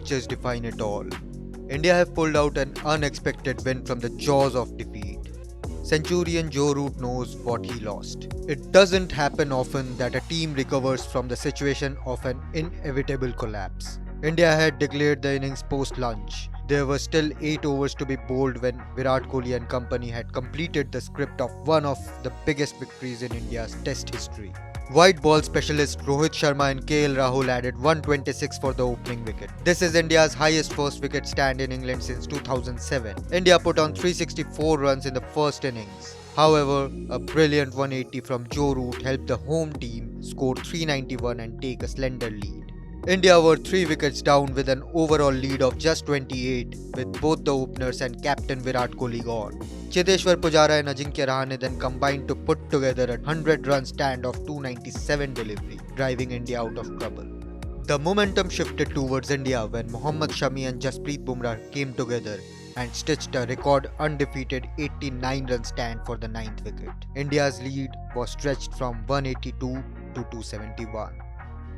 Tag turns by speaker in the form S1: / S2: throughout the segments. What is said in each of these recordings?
S1: matches define it all. India have pulled out an unexpected win from the jaws of defeat. Centurion Joe Root knows what he lost. It doesn't happen often that a team recovers from the situation of an inevitable collapse. India had declared the innings post-lunch. There were still 8 overs to be bowled when Virat Kohli and company had completed the script of one of the biggest victories in India's Test history. White ball specialist Rohit Sharma and KL Rahul added 126 for the opening wicket. This is India's highest first wicket stand in England since 2007. India put on 364 runs in the first innings. However, a brilliant 180 from Joe Root helped the home team score 391 and take a slender lead. India were 3 wickets down with an overall lead of just 28, with both the openers and captain Virat Kohli gone. Cheteshwar Pujara and Ajinkya Rahane then combined to put together a 100-run stand of 297 delivery, driving India out of trouble. The momentum shifted towards India when Mohammad Shami and Jasprit Bumrah came together and stitched a record undefeated 89-run stand for the 9th wicket. India's lead was stretched from 182 to 271.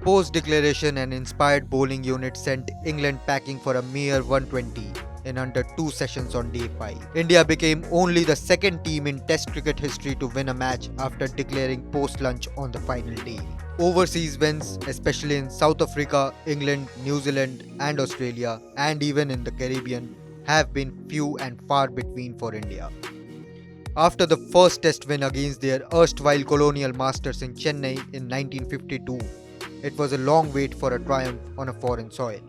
S1: Post-declaration, an inspired bowling unit sent England packing for a mere 120 in under 2 sessions on day 5. India became only the second team in Test cricket history to win a match after declaring post-lunch on the final day. Overseas wins, especially in South Africa, England, New Zealand and Australia, and even in the Caribbean, have been few and far between for India. After the first Test win against their erstwhile colonial masters in Chennai in 1952, it was a long wait for a triumph on a foreign soil.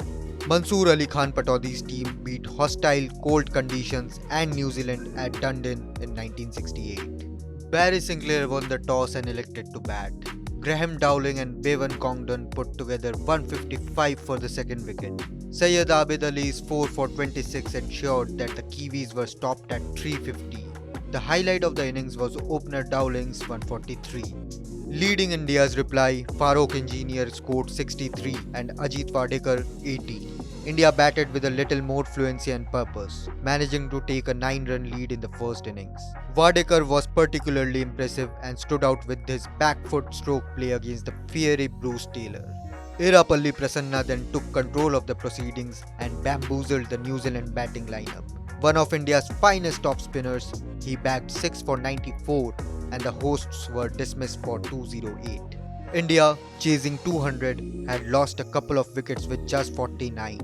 S1: Mansoor Ali Khan Pataudi's team beat hostile cold conditions and New Zealand at Dunedin in 1968. Barry Sinclair won the toss and elected to bat. Graham Dowling and Bevan Congdon put together 155 for the second wicket. Syed Abid Ali's 4 for 26 ensured that the Kiwis were stopped at 350. The highlight of the innings was opener Dowling's 143. Leading India's reply, Farokh Engineer scored 63 and Ajit Wadekar 80. India batted with a little more fluency and purpose, managing to take a 9-run lead in the first innings. Wadekar was particularly impressive and stood out with his back foot stroke play against the fiery Bruce Taylor. Irapalli Prasanna then took control of the proceedings and bamboozled the New Zealand batting lineup. One of India's finest off spinners, he bagged 6 for 94 and the hosts were dismissed for 208. India, chasing 200, had lost a couple of wickets with just 49.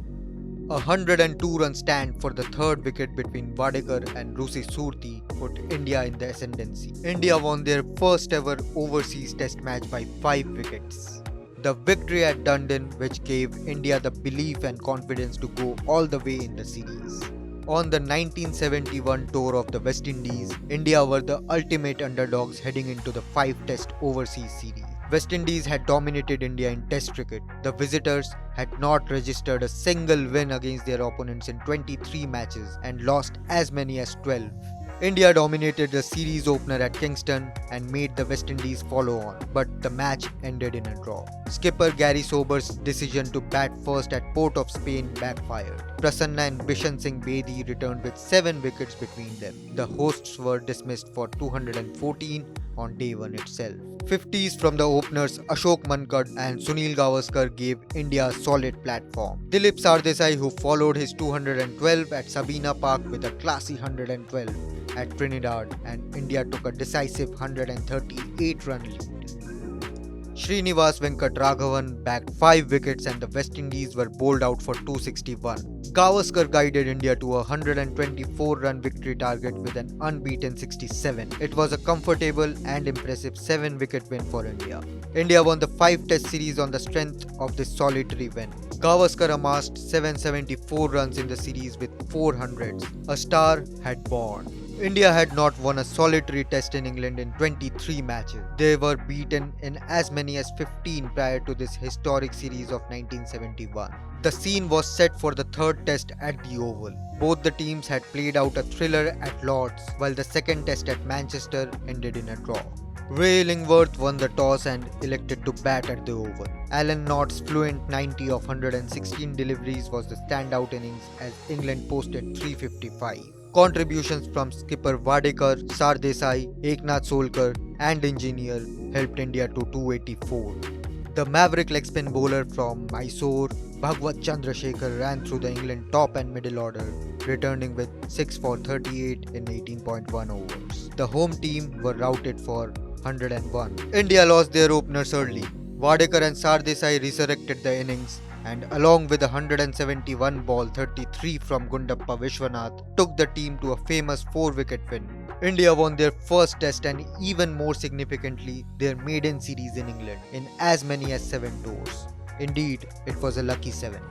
S1: A 102-run stand for the third wicket between Wadekar and Rusi Surti put India in the ascendancy. India won their first ever overseas Test match by 5 wickets. The victory at Dunedin, which gave India the belief and confidence to go all the way in the series. On the 1971 tour of the West Indies, India were the ultimate underdogs heading into the 5-test overseas series. West Indies had dominated India in Test cricket. The visitors had not registered a single win against their opponents in 23 matches and lost as many as 12. India dominated the series opener at Kingston and made the West Indies follow on, but the match ended in a draw. Skipper Gary Sober's decision to bat first at Port of Spain backfired. Prasanna and Bishan Singh Bedi returned with 7 wickets between them. The hosts were dismissed for 214 on day 1 itself. 50s from the openers Ashok Mankad and Sunil Gavaskar gave India a solid platform. Dilip Sardesai, who followed his 212 at Sabina Park with a classy 112 at Trinidad, and India took a decisive 138-run lead. Srinivas Venkat Raghavan bagged 5 wickets and the West Indies were bowled out for 261. Gavaskar guided India to a 124-run victory target with an unbeaten 67. It was a comfortable and impressive 7-wicket win for India. India won the 5-test series on the strength of this solitary win. Gavaskar amassed 774 runs in the series with 400s. A star had born. India had not won a solitary test in England in 23 matches. They were beaten in as many as 15 prior to this historic series of 1971. The scene was set for the third test at the Oval. Both the teams had played out a thriller at Lord's, while the second test at Manchester ended in a draw. Ray Illingworth won the toss and elected to bat at the Oval. Alan Knott's fluent 90 of 116 deliveries was the standout innings as England posted 355. Contributions from skipper Wadekar, Sardesai, Eknath Solkar and Engineer helped India to 284. The maverick leg spin bowler from Mysore, Bhagwat Chandrasekhar ran through the England top and middle order, returning with 6 for 38 in 18.1 overs. The home team were routed for 101. India lost their openers early. Wadekar and Sardesai resurrected the innings and along with a 171 ball 33 from Gundappa Vishwanath took the team to a famous 4-wicket win. India won their first test and even more significantly their maiden series in England in as many as 7 tours. Indeed, it was a lucky 7.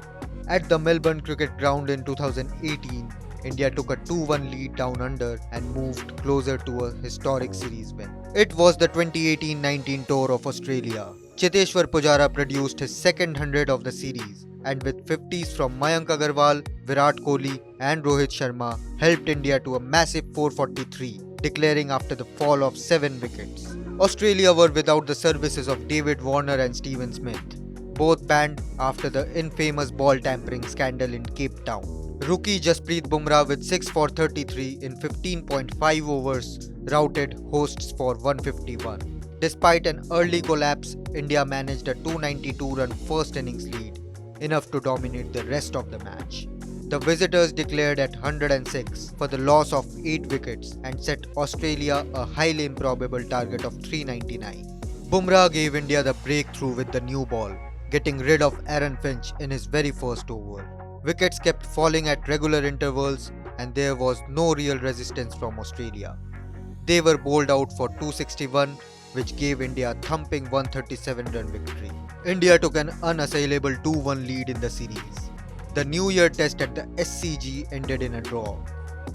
S1: At the Melbourne Cricket Ground in 2018, India took a 2-1 lead down under and moved closer to a historic series win. It was the 2018-19 tour of Australia. Cheteshwar Pujara produced his second 100 of the series, and with 50s from Mayank Agarwal, Virat Kohli and Rohit Sharma helped India to a massive 443, declaring after the fall of 7 wickets. Australia were without the services of David Warner and Steven Smith, both banned after the infamous ball tampering scandal in Cape Town. Rookie Jasprit Bumrah with 6 for 33 in 15.5 overs routed hosts for 151. Despite an early collapse, India managed a 292-run first innings lead, enough to dominate the rest of the match. The visitors declared at 106 for the loss of 8 wickets and set Australia a highly improbable target of 399. Bumrah gave India the breakthrough with the new ball, getting rid of Aaron Finch in his very first over. Wickets kept falling at regular intervals and there was no real resistance from Australia. They were bowled out for 261, which gave India a thumping 137-run victory. India took an unassailable 2-1 lead in the series. The New Year test at the SCG ended in a draw.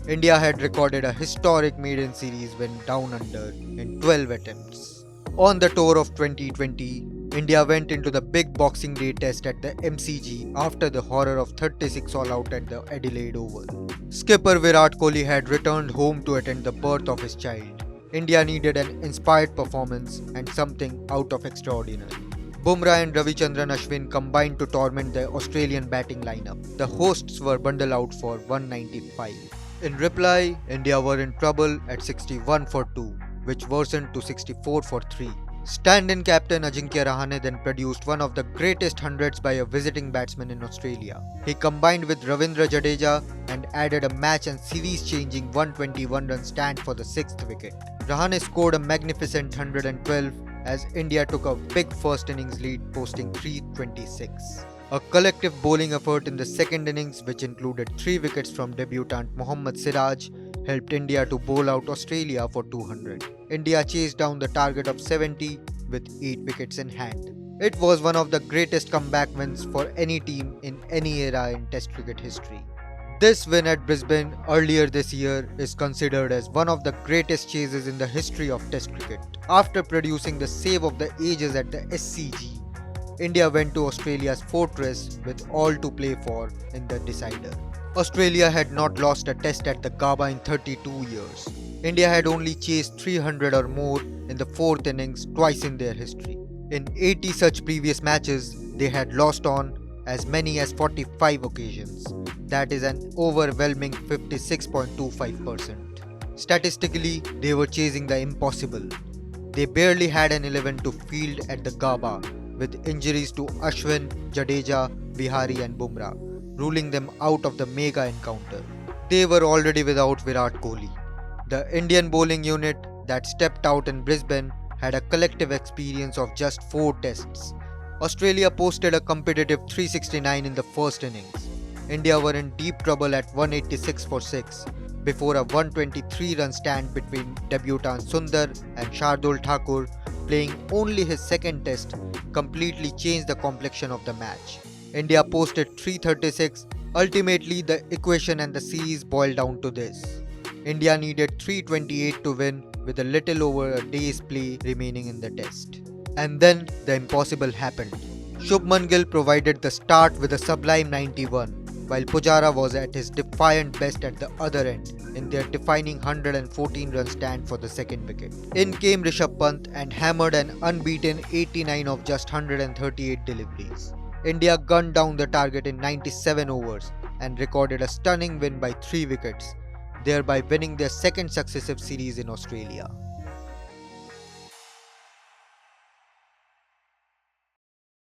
S1: India had recorded a historic maiden series win down under in 12 attempts. On the tour of 2020, India went into the big Boxing Day test at the MCG after the horror of 36 all out at the Adelaide Oval. Skipper Virat Kohli had returned home to attend the birth of his child. India needed an inspired performance and something out of extraordinary. Bumrah and Ravichandran Ashwin combined to torment the Australian batting lineup. The hosts were bundled out for 195. In reply, India were in trouble at 61 for 2, which worsened to 64 for 3. Stand-in captain Ajinkya Rahane then produced one of the greatest hundreds by a visiting batsman in Australia. He combined with Ravindra Jadeja and added a match and series-changing 121-run stand for the 6th wicket. Rahane scored a magnificent 112 as India took a big first innings lead, posting 326. A collective bowling effort in the second innings, which included 3 wickets from debutant Mohammad Siraj, helped India to bowl out Australia for 200. India chased down the target of 70 with 8 wickets in hand. It was one of the greatest comeback wins for any team in any era in Test cricket history. This win at Brisbane earlier this year is considered as one of the greatest chases in the history of Test cricket. After producing the save of the ages at the SCG, India went to Australia's fortress with all to play for in the decider. Australia had not lost a test at the Gabba in 32 years. India had only chased 300 or more in the 4th innings twice in their history. In 80 such previous matches, they had lost on as many as 45 occasions. That is an overwhelming 56.25%. Statistically, they were chasing the impossible. They barely had an 11 to field at the Gabba, with injuries to Ashwin, Jadeja, Vihari and Bumrah, ruling them out of the mega encounter. They were already without Virat Kohli. The Indian bowling unit that stepped out in Brisbane had a collective experience of just 4 tests. Australia posted a competitive 369 in the first innings. India were in deep trouble at 186 for 6 before a 123-run stand between debutant Sundar and Shardul Thakur, playing only his second test, completely changed the complexion of the match. India posted 336. Ultimately, the equation and the series boiled down to this. India needed 328 to win with a little over a day's play remaining in the test. And then the impossible happened. Shubman Gill provided the start with a sublime 91, while Pujara was at his defiant best at the other end in their defining 114-run stand for the second wicket. In came Rishabh Pant and hammered an unbeaten 89 of just 138 deliveries. India gunned down the target in 97 overs and recorded a stunning win by 3 wickets, thereby winning their second successive series in Australia.